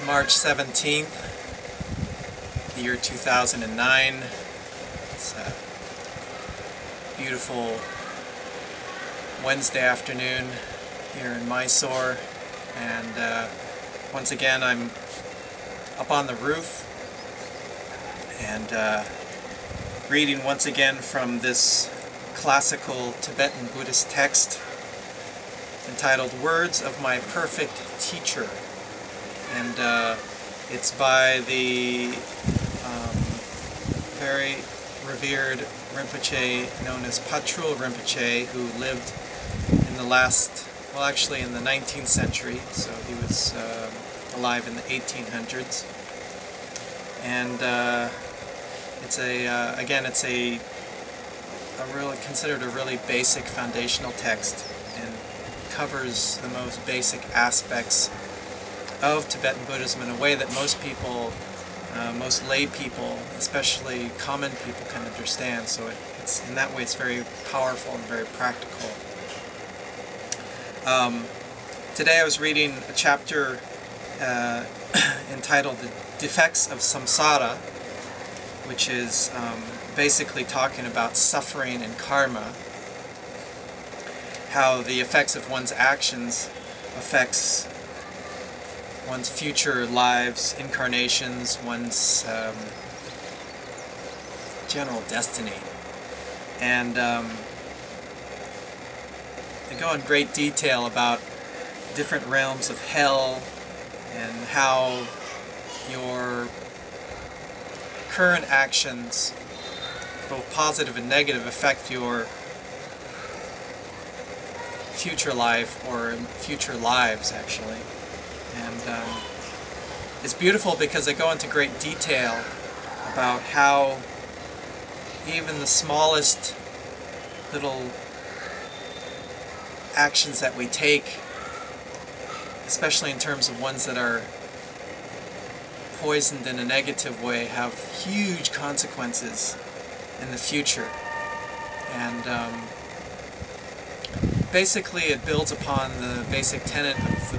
March 17th, the year 2009. It's a beautiful Wednesday afternoon here in Mysore, and once again I'm up on the roof and reading once again from this classical Tibetan Buddhist text entitled Words of My Perfect Teacher. And it's by the very revered Rinpoche known as Patrul Rinpoche, who lived in the in the 19th century, so he was alive in the 1800s. And it's considered a really basic foundational text, and covers the most basic aspects of Tibetan Buddhism in a way that most people, most lay people, especially common people, can understand. So it's in that way it's very powerful and very practical. Today I was reading a chapter entitled The Defects of Samsara, which is basically talking about suffering and karma, how the effects of one's actions affects one's future lives, incarnations, one's general destiny. And they go in great detail about different realms of hell and how your current actions, both positive and negative, affect your future life, or future lives actually. And it's beautiful because they go into great detail about how even the smallest little actions that we take, especially in terms of ones that are poisoned in a negative way, have huge consequences in the future. And basically it builds upon the basic tenet of the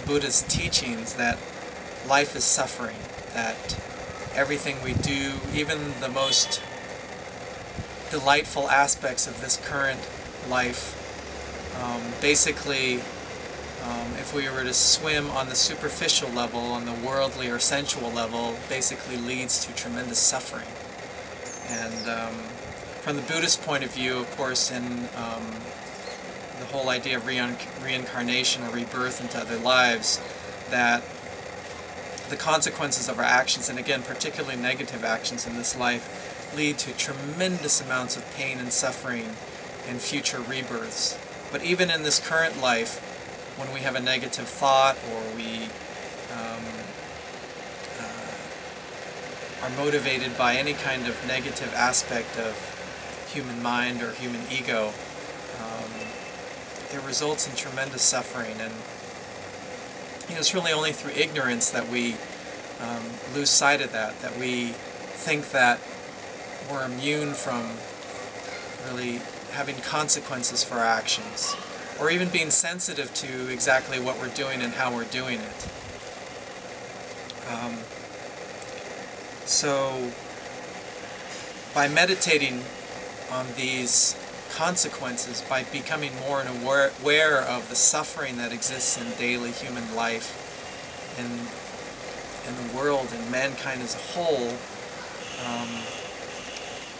Buddhist teachings that life is suffering, that everything we do, even the most delightful aspects of this current life, basically if we were to swim on the superficial level, on the worldly or sensual level, basically leads to tremendous suffering. And from the Buddhist point of view, of course, in the whole idea of reincarnation or rebirth into other lives, that the consequences of our actions, and again particularly negative actions in this life, lead to tremendous amounts of pain and suffering in future rebirths. But even in this current life, when we have a negative thought, or we are motivated by any kind of negative aspect of human mind or human ego, it results in tremendous suffering. And it's really only through ignorance that we lose sight of that we think that we're immune from really having consequences for our actions, or even being sensitive to exactly what we're doing and how we're doing it. So by meditating on these consequences, by becoming more and aware of the suffering that exists in daily human life, in the world and mankind as a whole,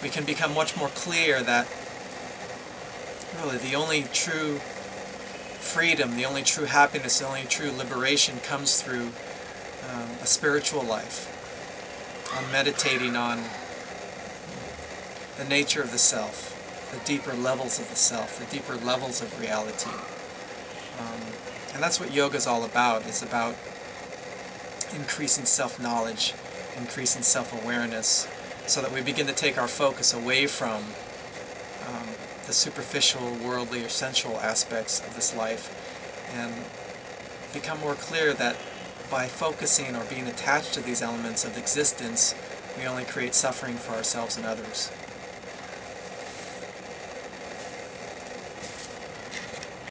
we can become much more clear that really the only true freedom, the only true happiness, the only true liberation comes through a spiritual life, on meditating on the nature of the self, the deeper levels of the self, the deeper levels of reality. And that's what yoga is all about. It's about increasing self-knowledge, increasing self-awareness, so that we begin to take our focus away from the superficial, worldly, or sensual aspects of this life, and become more clear that by focusing or being attached to these elements of existence, we only create suffering for ourselves and others.